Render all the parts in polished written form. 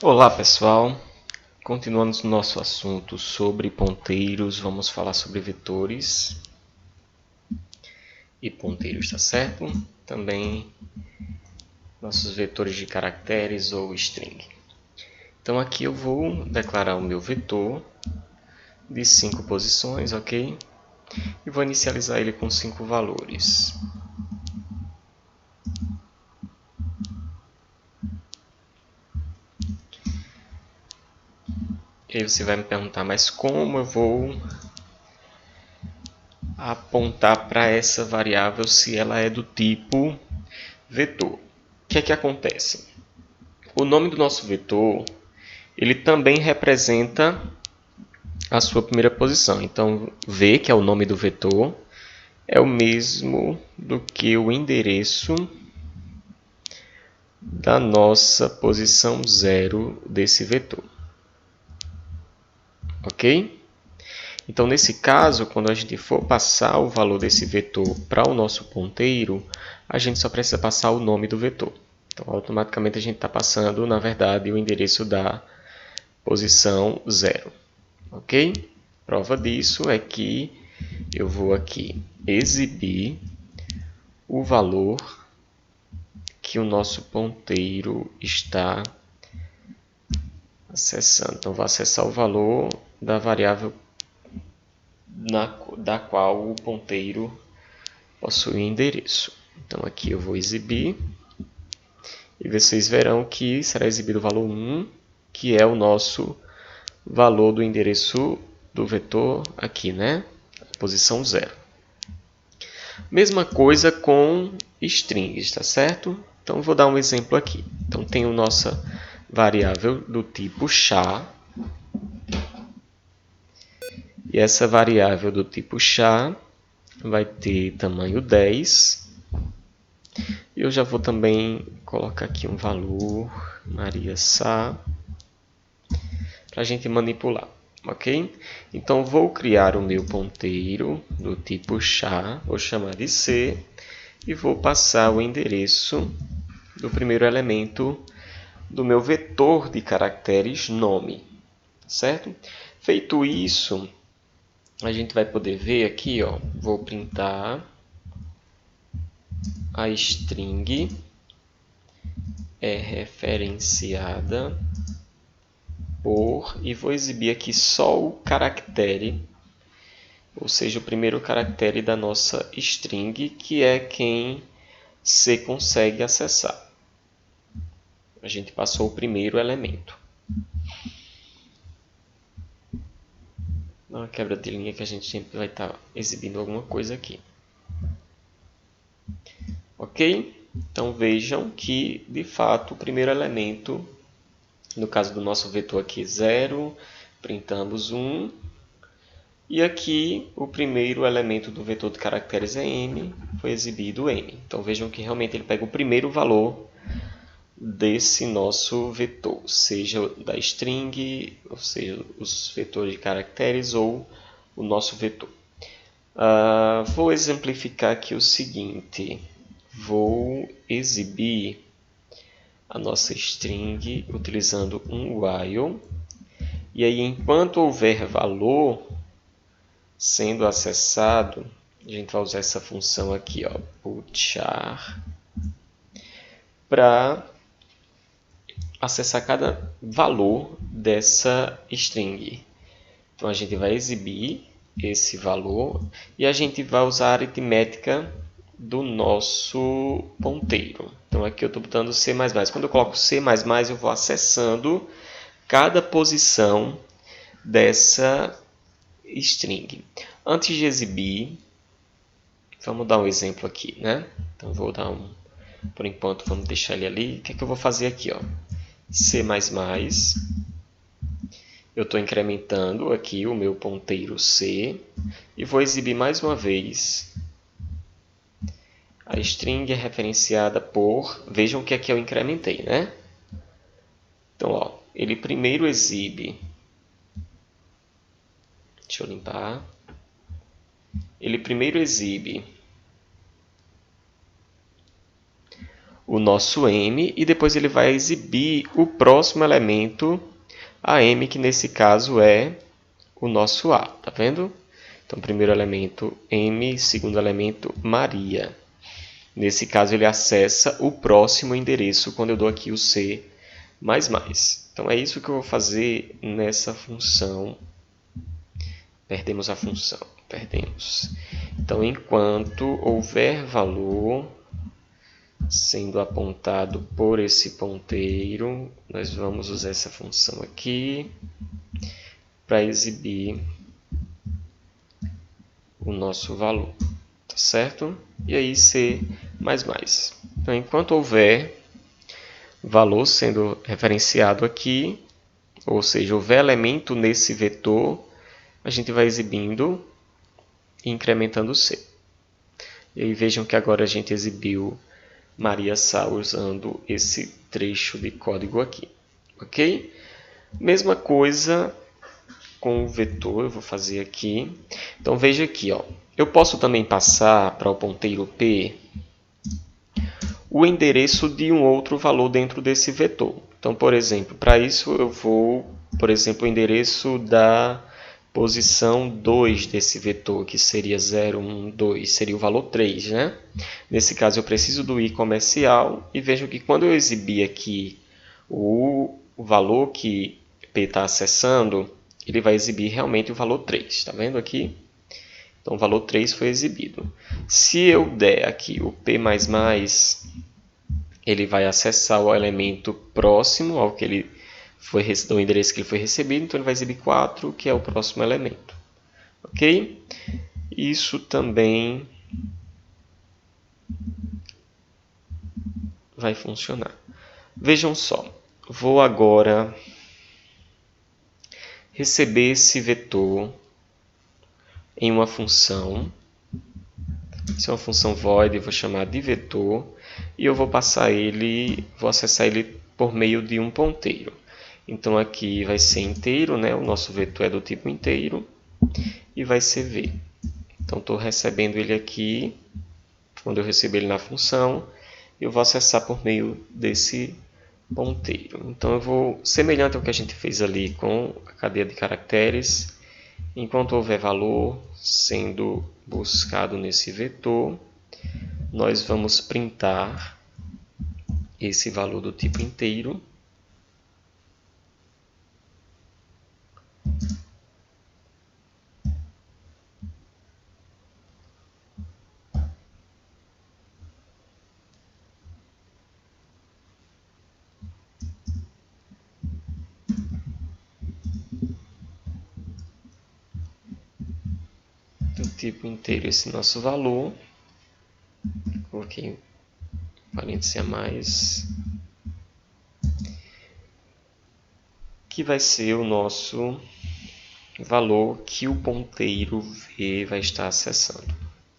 Olá pessoal, continuando o nosso assunto sobre ponteiros, vamos falar sobre vetores e ponteiros, tá certo? Também nossos vetores de caracteres ou string. Então aqui eu vou declarar o meu vetor de 5 posições, ok? E vou inicializar ele com 5 valores. E aí você vai me perguntar, mas como eu vou apontar para essa variável se ela é do tipo vetor? O que é que acontece? O nome do nosso vetor, ele também representa a sua primeira posição. Então, V, que é o nome do vetor, é o mesmo do que o endereço da nossa posição 0 desse vetor. Ok? Então, nesse caso, quando a gente for passar o valor desse vetor para o nosso ponteiro, a gente só precisa passar o nome do vetor. Então, automaticamente a gente está passando, na verdade, o endereço da posição 0. Ok? Prova disso é que eu vou aqui exibir o valor que o nosso ponteiro está acessando. Então, vou acessar o valor da variável da qual o ponteiro possui endereço. Então, aqui eu vou exibir e vocês verão que será exibido o valor 1, que é o nosso valor do endereço do vetor aqui, né? Posição 0. Mesma coisa com strings, tá certo? Então, vou dar um exemplo aqui. Então, tenho nossa variável do tipo char. E essa variável do tipo char vai ter tamanho 10. E eu já vou também colocar aqui um valor, Maria Sá, para a gente manipular. Ok? Então, vou criar o meu ponteiro do tipo char, vou chamar de C, e vou passar o endereço do primeiro elemento do meu vetor de caracteres nome, certo? Feito isso, a gente vai poder ver aqui, ó, vou printar a string é referenciada por, e vou exibir aqui só o caractere, ou seja, o primeiro caractere da nossa string, que é quem C consegue acessar. A gente passou o primeiro elemento. Uma quebra de linha que a gente sempre vai estar exibindo alguma coisa aqui. Ok? Então vejam que, de fato, o primeiro elemento, no caso do nosso vetor aqui, 0, printamos 1. E aqui, o primeiro elemento do vetor de caracteres é m, foi exibido m. Então vejam que realmente ele pega o primeiro valor desse nosso vetor, seja da string, ou seja, os vetores de caracteres ou o nosso vetor. Vou exemplificar aqui o seguinte. Vou exibir a nossa string utilizando um while. E aí, enquanto houver valor sendo acessado, a gente vai usar essa função aqui, ó, putchar, para acessar cada valor dessa string. Então, a gente vai exibir esse valor e a gente vai usar a aritmética do nosso ponteiro. Então, aqui eu estou botando C++. Quando eu coloco C++, eu vou acessando cada posição dessa string. Antes de exibir, vamos dar um exemplo aqui, né? Então, vou dar por enquanto, vamos deixar ele ali. O que é que eu vou fazer aqui, ó? C++. Eu estou incrementando aqui o meu ponteiro C e vou exibir mais uma vez a string é referenciada por... Vejam que aqui eu incrementei, né? Então, ó, ele primeiro exibe... Deixa eu limpar. Ele primeiro exibe o nosso m, e depois ele vai exibir o próximo elemento, a m, que nesse caso é o nosso a, tá vendo? Então, primeiro elemento m, segundo elemento Maria. Nesse caso, ele acessa o próximo endereço quando eu dou aqui o C++. Então, é isso que eu vou fazer nessa função. Perdemos a função. Perdemos. Então, enquanto houver valor sendo apontado por esse ponteiro, nós vamos usar essa função aqui para exibir o nosso valor, tá certo? E aí C++. Então, enquanto houver valor sendo referenciado aqui, ou seja, houver elemento nesse vetor, a gente vai exibindo e incrementando C. E aí vejam que agora a gente exibiu Maria Sá usando esse trecho de código aqui, ok? Mesma coisa com o vetor, eu vou fazer aqui. Então veja aqui, ó. Eu posso também passar para o ponteiro P o endereço de um outro valor dentro desse vetor. Então, por exemplo, para isso eu vou, por exemplo, o endereço da posição 2 desse vetor, que seria 0, 1, 2, seria o valor 3, né? Nesse caso eu preciso do i comercial e vejo que quando eu exibir aqui o valor que P está acessando, ele vai exibir realmente o valor 3, está vendo aqui? Então o valor 3 foi exibido. Se eu der aqui o P++, ele vai acessar o elemento próximo ao que ele foi, do endereço que ele foi recebido, então ele vai exibir 4, que é o próximo elemento. Ok? Isso também vai funcionar. Vejam só, vou agora receber esse vetor em uma função. Isso é uma função void, eu vou chamar de vetor, e eu vou passar ele, vou acessar ele por meio de um ponteiro. Então aqui vai ser inteiro, né? O nosso vetor é do tipo inteiro, e vai ser v. Então estou recebendo ele aqui, quando eu receber ele na função, eu vou acessar por meio desse ponteiro. Então eu vou, semelhante ao que a gente fez ali com a cadeia de caracteres, enquanto houver valor sendo buscado nesse vetor, nós vamos printar esse valor do tipo inteiro. Do tipo inteiro esse nosso valor. Coloquei parênteses a mais, que vai ser o nosso valor que o ponteiro v vai estar acessando,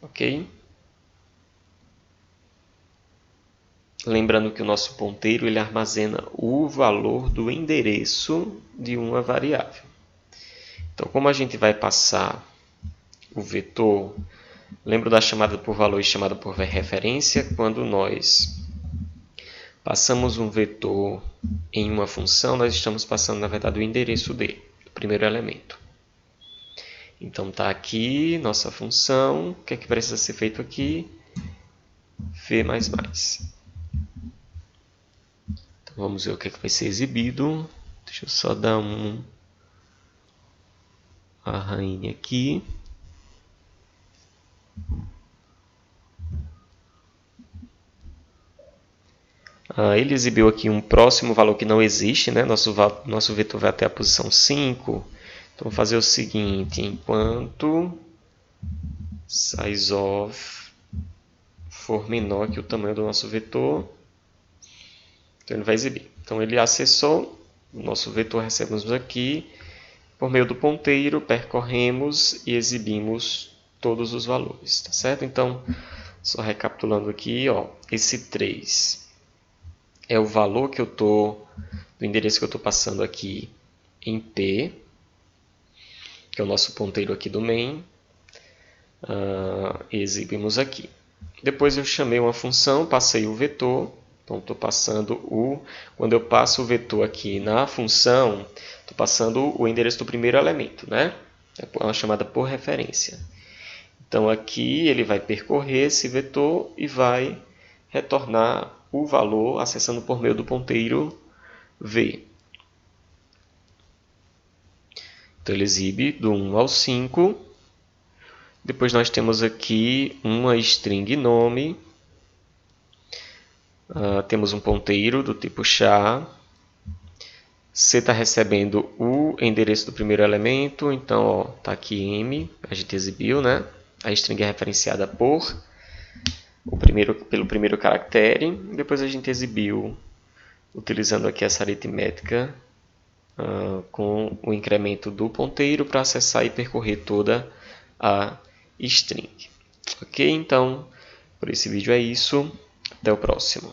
ok? Lembrando que o nosso ponteiro ele armazena o valor do endereço de uma variável. Então, como a gente vai passar o vetor, lembra da chamada por valor e chamada por referência? Quando nós passamos um vetor em uma função, nós estamos passando, na verdade, o endereço dele, do primeiro elemento. Então, está aqui nossa função. O que é que precisa ser feito aqui? V++. Então, vamos ver o que é que vai ser exibido. Deixa eu só dar um arranhe aqui. Ele exibiu aqui um próximo valor que não existe, né? Nosso vetor vai até a posição 5. Então, vou fazer o seguinte, enquanto size of for menor que o tamanho do nosso vetor, então ele vai exibir. Então, ele acessou, o nosso vetor recebemos aqui, por meio do ponteiro, percorremos e exibimos todos os valores, tá certo? Então, só recapitulando aqui, ó, esse 3 é o valor que eu estou, do endereço que eu estou passando aqui em P, que é o nosso ponteiro aqui do main, exibimos aqui. Depois eu chamei uma função, passei o vetor, Então, estou passando quando eu passo o vetor aqui na função, estou passando o endereço do primeiro elemento, né? É uma chamada por referência. Então, aqui ele vai percorrer esse vetor e vai retornar o valor acessando por meio do ponteiro v. Então, ele exibe do 1 ao 5. Depois nós temos aqui uma string nome. Temos um ponteiro do tipo char. C está recebendo o endereço do primeiro elemento. Então, está aqui m, a gente exibiu, né? A string é referenciada pelo primeiro caractere. Depois a gente exibiu utilizando aqui essa aritmética com o incremento do ponteiro para acessar e percorrer toda a string. Ok? Então, por esse vídeo é isso. Até o próximo.